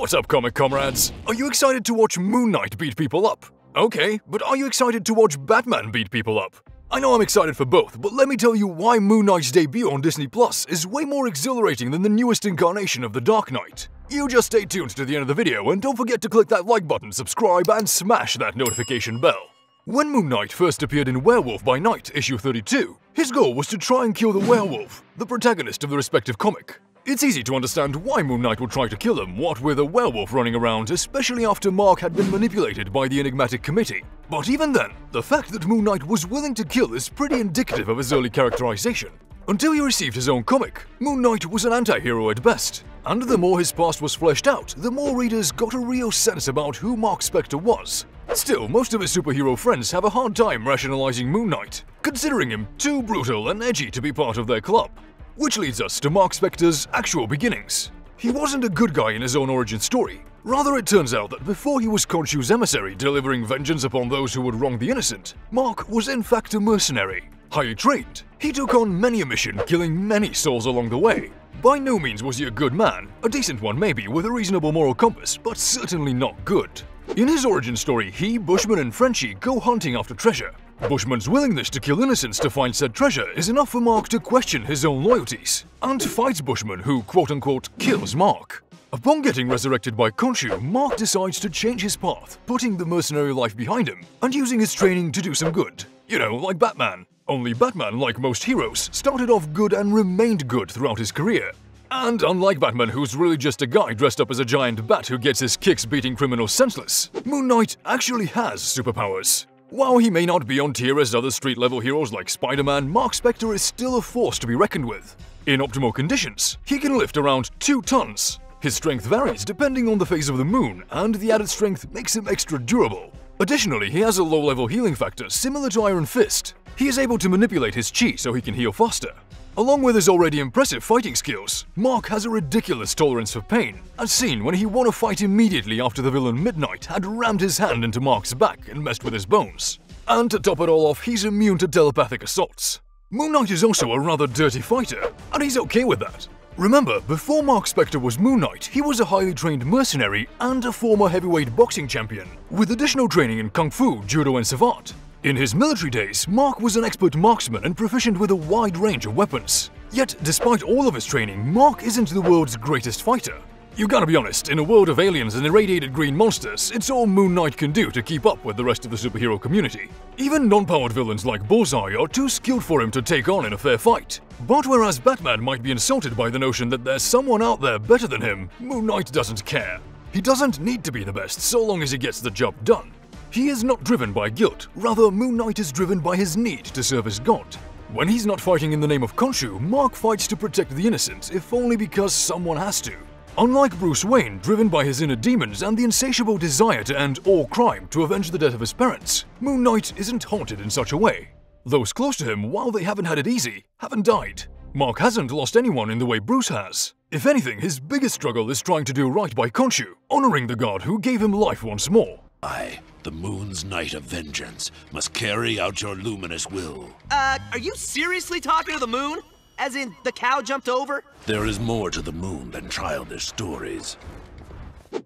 What's up, comic comrades? Are you excited to watch Moon Knight beat people up? Okay, but are you excited to watch Batman beat people up? I know I'm excited for both, but let me tell you why Moon Knight's debut on Disney Plus is way more exhilarating than the newest incarnation of the Dark Knight. You just stay tuned to the end of the video and don't forget to click that like button, subscribe, and smash that notification bell. When Moon Knight first appeared in Werewolf by Night issue 32, his goal was to try and kill the werewolf, the protagonist of the respective comic. It's easy to understand why Moon Knight would try to kill him, what with a werewolf running around, especially after Mark had been manipulated by the enigmatic committee. But even then, the fact that Moon Knight was willing to kill is pretty indicative of his early characterization. Until he received his own comic, Moon Knight was an anti-hero at best, and the more his past was fleshed out, the more readers got a real sense about who Mark Spector was. Still, most of his superhero friends have a hard time rationalizing Moon Knight, considering him too brutal and edgy to be part of their club. Which leads us to Mark Spector's actual beginnings. He wasn't a good guy in his own origin story. Rather, it turns out that before he was Khonshu's emissary delivering vengeance upon those who would wrong the innocent, Mark was in fact a mercenary. Highly trained, he took on many a mission, killing many souls along the way. By no means was he a good man, a decent one maybe, with a reasonable moral compass, but certainly not good. In his origin story, he, Bushman, and Frenchie go hunting after treasure. Bushman's willingness to kill innocents to find said treasure is enough for Mark to question his own loyalties, and fights Bushman, who quote-unquote kills Mark. Upon getting resurrected by Khonshu, Mark decides to change his path, putting the mercenary life behind him, and using his training to do some good. You know, like Batman. Only Batman, like most heroes, started off good and remained good throughout his career. And unlike Batman, who's really just a guy dressed up as a giant bat who gets his kicks beating criminals senseless, Moon Knight actually has superpowers. While he may not be on tier as other street-level heroes like Spider-Man, Mark Spector is still a force to be reckoned with. In optimal conditions, he can lift around 2 tons. His strength varies depending on the phase of the moon, and the added strength makes him extra durable. Additionally, he has a low-level healing factor similar to Iron Fist. He is able to manipulate his chi so he can heal faster. Along with his already impressive fighting skills, Mark has a ridiculous tolerance for pain, as seen when he won a fight immediately after the villain Midnight had rammed his hand into Mark's back and messed with his bones. And to top it all off, he's immune to telepathic assaults. Moon Knight is also a rather dirty fighter, and he's okay with that. Remember, before Mark Spector was Moon Knight, he was a highly trained mercenary and a former heavyweight boxing champion, with additional training in Kung Fu, Judo, and Savate. In his military days, Mark was an expert marksman and proficient with a wide range of weapons. Yet, despite all of his training, Mark isn't the world's greatest fighter. You gotta be honest, in a world of aliens and irradiated green monsters, it's all Moon Knight can do to keep up with the rest of the superhero community. Even non-powered villains like Bullseye are too skilled for him to take on in a fair fight. But whereas Batman might be insulted by the notion that there's someone out there better than him, Moon Knight doesn't care. He doesn't need to be the best so long as he gets the job done. He is not driven by guilt, rather Moon Knight is driven by his need to serve his god. When he's not fighting in the name of Khonshu, Mark fights to protect the innocent, if only because someone has to. Unlike Bruce Wayne, driven by his inner demons and the insatiable desire to end all crime to avenge the death of his parents, Moon Knight isn't haunted in such a way. Those close to him, while they haven't had it easy, haven't died. Mark hasn't lost anyone in the way Bruce has. If anything, his biggest struggle is trying to do right by Khonshu, honoring the god who gave him life once more. I, the Moon's Knight of Vengeance, must carry out your luminous will. Are you seriously talking to the moon? As in, the cow jumped over? There is more to the moon than childish stories.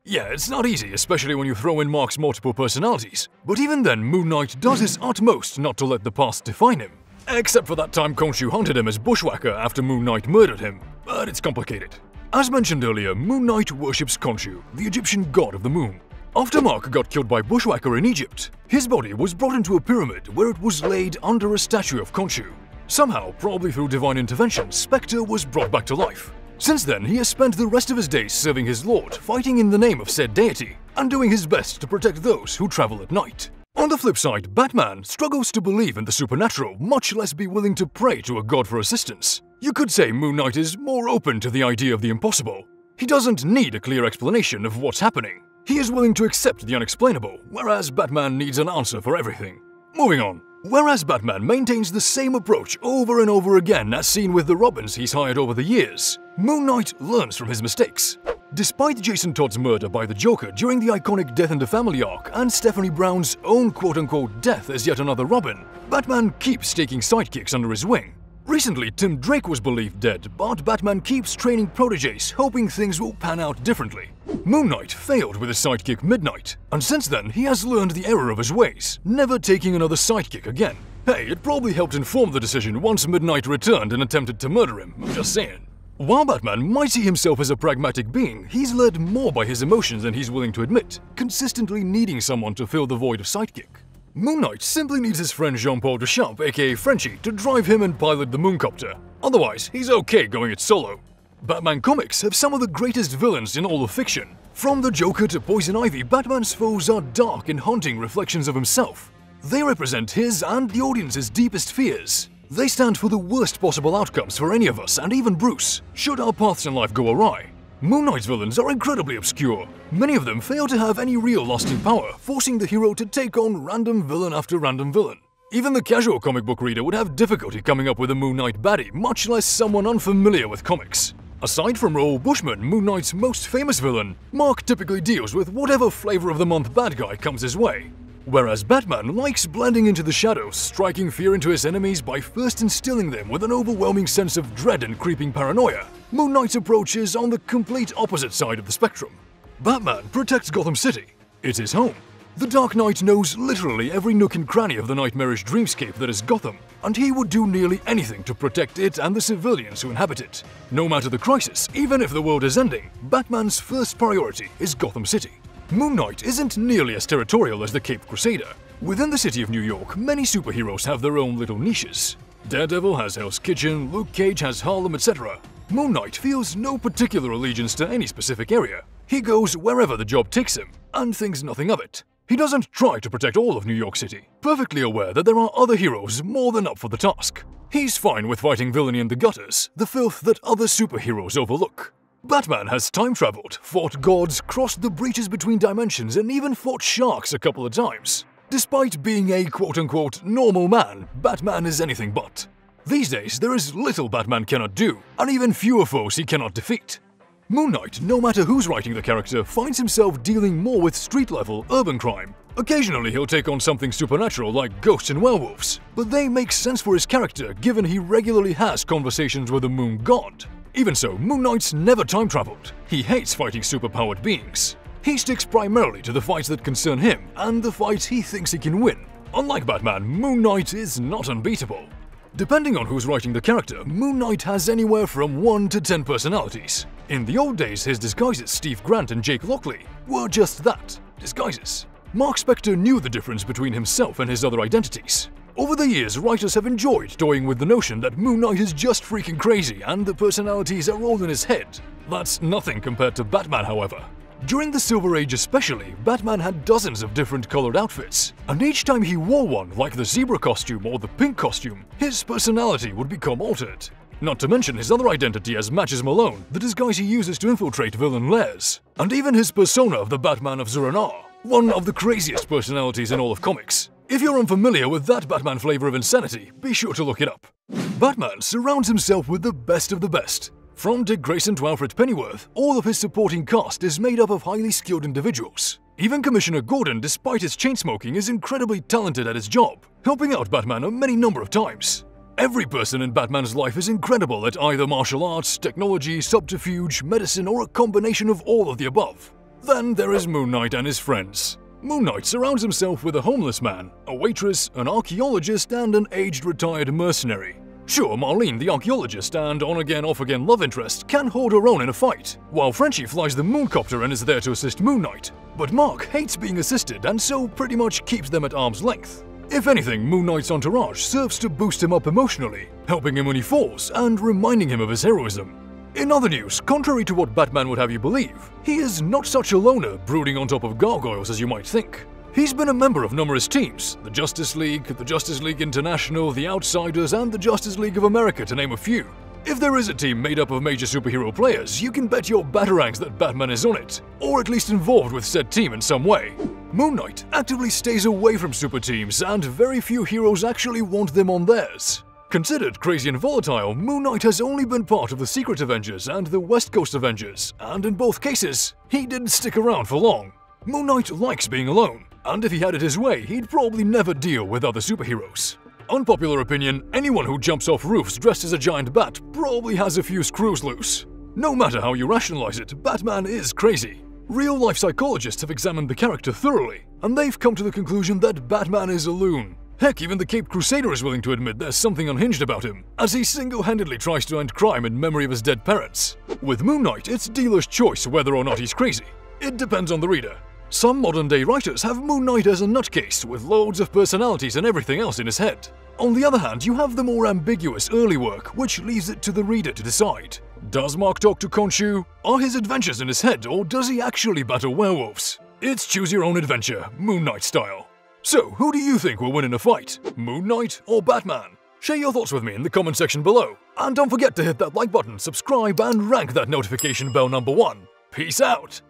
Yeah, it's not easy, especially when you throw in Mark's multiple personalities. But even then, Moon Knight does his utmost not to let the past define him. Except for that time Khonshu hunted him as Bushwhacker after Moon Knight murdered him. But it's complicated. As mentioned earlier, Moon Knight worships Khonshu, the Egyptian god of the moon. After Mark got killed by Bushwhacker in Egypt, his body was brought into a pyramid where it was laid under a statue of Khonshu. Somehow, probably through divine intervention, Spector was brought back to life. Since then, he has spent the rest of his days serving his lord, fighting in the name of said deity, and doing his best to protect those who travel at night. On the flip side, Batman struggles to believe in the supernatural, much less be willing to pray to a god for assistance. You could say Moon Knight is more open to the idea of the impossible. He doesn't need a clear explanation of what's happening. He is willing to accept the unexplainable, whereas Batman needs an answer for everything. Moving on. Whereas Batman maintains the same approach over and over again as seen with the Robins he's hired over the years, Moon Knight learns from his mistakes. Despite Jason Todd's murder by the Joker during the iconic Death in the Family arc and Stephanie Brown's own quote-unquote death as yet another Robin, Batman keeps taking sidekicks under his wing. Recently, Tim Drake was believed dead, but Batman keeps training proteges, hoping things will pan out differently. Moon Knight failed with his sidekick Midnight, and since then he has learned the error of his ways, never taking another sidekick again. Hey, it probably helped inform the decision once Midnight returned and attempted to murder him, I'm just saying. While Batman might see himself as a pragmatic being, he's led more by his emotions than he's willing to admit, consistently needing someone to fill the void of sidekick. Moon Knight simply needs his friend Jean-Paul Duchamp, aka Frenchie, to drive him and pilot the Mooncopter. Otherwise, he's okay going it solo. Batman comics have some of the greatest villains in all of fiction. From the Joker to Poison Ivy, Batman's foes are dark and haunting reflections of himself. They represent his and the audience's deepest fears. They stand for the worst possible outcomes for any of us, and even Bruce, should our paths in life go awry. Moon Knight's villains are incredibly obscure. Many of them fail to have any real lasting power, forcing the hero to take on random villain after random villain. Even the casual comic book reader would have difficulty coming up with a Moon Knight baddie, much less someone unfamiliar with comics. Aside from Raoul Bushman, Moon Knight's most famous villain, Mark typically deals with whatever flavor of the month bad guy comes his way. Whereas Batman likes blending into the shadows, striking fear into his enemies by first instilling them with an overwhelming sense of dread and creeping paranoia, Moon Knight's approach is on the complete opposite side of the spectrum. Batman protects Gotham City. It's his home. The Dark Knight knows literally every nook and cranny of the nightmarish dreamscape that is Gotham, and he would do nearly anything to protect it and the civilians who inhabit it. No matter the crisis, even if the world is ending, Batman's first priority is Gotham City. Moon Knight isn't nearly as territorial as the Cape Crusader. Within the city of New York, many superheroes have their own little niches. Daredevil has Hell's Kitchen, Luke Cage has Harlem, etc. Moon Knight feels no particular allegiance to any specific area. He goes wherever the job takes him, and thinks nothing of it. He doesn't try to protect all of New York City, perfectly aware that there are other heroes more than up for the task. He's fine with fighting villainy in the gutters, the filth that other superheroes overlook. Batman has time-traveled, fought gods, crossed the breaches between dimensions, and even fought sharks a couple of times. Despite being a quote-unquote normal man, Batman is anything but. These days, there is little Batman cannot do, and even fewer foes he cannot defeat. Moon Knight, no matter who's writing the character, finds himself dealing more with street-level urban crime. Occasionally he'll take on something supernatural like ghosts and werewolves, but they make sense for his character given he regularly has conversations with the Moon God. Even so, Moon Knight's never time-traveled. He hates fighting superpowered beings. He sticks primarily to the fights that concern him, and the fights he thinks he can win. Unlike Batman, Moon Knight is not unbeatable. Depending on who's writing the character, Moon Knight has anywhere from 1 to 10 personalities. In the old days, his disguises, Steve Grant and Jake Lockley, were just that, disguises. Mark Spector knew the difference between himself and his other identities. Over the years, writers have enjoyed toying with the notion that Moon Knight is just freaking crazy and the personalities are all in his head. That's nothing compared to Batman, however. During the Silver Age especially, Batman had dozens of different colored outfits, and each time he wore one, like the zebra costume or the pink costume, his personality would become altered. Not to mention his other identity as Matches Malone, the disguise he uses to infiltrate villain lairs, and even his persona of the Batman of Zur-En-Arrh, one of the craziest personalities in all of comics. If you're unfamiliar with that Batman flavor of insanity, be sure to look it up. Batman surrounds himself with the best of the best. From Dick Grayson to Alfred Pennyworth, all of his supporting cast is made up of highly skilled individuals. Even Commissioner Gordon, despite his chain-smoking, is incredibly talented at his job, helping out Batman a many number of times. Every person in Batman's life is incredible at either martial arts, technology, subterfuge, medicine, or a combination of all of the above. Then there is Moon Knight and his friends. Moon Knight surrounds himself with a homeless man, a waitress, an archaeologist, and an aged retired mercenary. Sure, Marlene, the archaeologist and on-again, off-again love interest, can hold her own in a fight, while Frenchie flies the Mooncopter and is there to assist Moon Knight. But Mark hates being assisted and so pretty much keeps them at arm's length. If anything, Moon Knight's entourage serves to boost him up emotionally, helping him when he falls and reminding him of his heroism. In other news, contrary to what Batman would have you believe, he is not such a loner brooding on top of gargoyles as you might think. He's been a member of numerous teams, the Justice League International, the Outsiders, and the Justice League of America, to name a few. If there is a team made up of major superhero players, you can bet your batarangs that Batman is on it, or at least involved with said team in some way. Moon Knight actively stays away from super teams, and very few heroes actually want them on theirs. Considered crazy and volatile, Moon Knight has only been part of the Secret Avengers and the West Coast Avengers, and in both cases, he didn't stick around for long. Moon Knight likes being alone, and if he had it his way, he'd probably never deal with other superheroes. Unpopular opinion, anyone who jumps off roofs dressed as a giant bat probably has a few screws loose. No matter how you rationalize it, Batman is crazy. Real-life psychologists have examined the character thoroughly, and they've come to the conclusion that Batman is a loon. Heck, even the Caped Crusader is willing to admit there's something unhinged about him, as he single-handedly tries to end crime in memory of his dead parents. With Moon Knight, it's dealer's choice whether or not he's crazy. It depends on the reader. Some modern-day writers have Moon Knight as a nutcase with loads of personalities and everything else in his head. On the other hand, you have the more ambiguous early work, which leaves it to the reader to decide. Does Mark talk to Khonshu? Are his adventures in his head, or does he actually battle werewolves? It's choose your own adventure, Moon Knight style. So, who do you think will win in a fight? Moon Knight or Batman? Share your thoughts with me in the comment section below. And don't forget to hit that like button, subscribe, and rank that notification bell number 1. Peace out!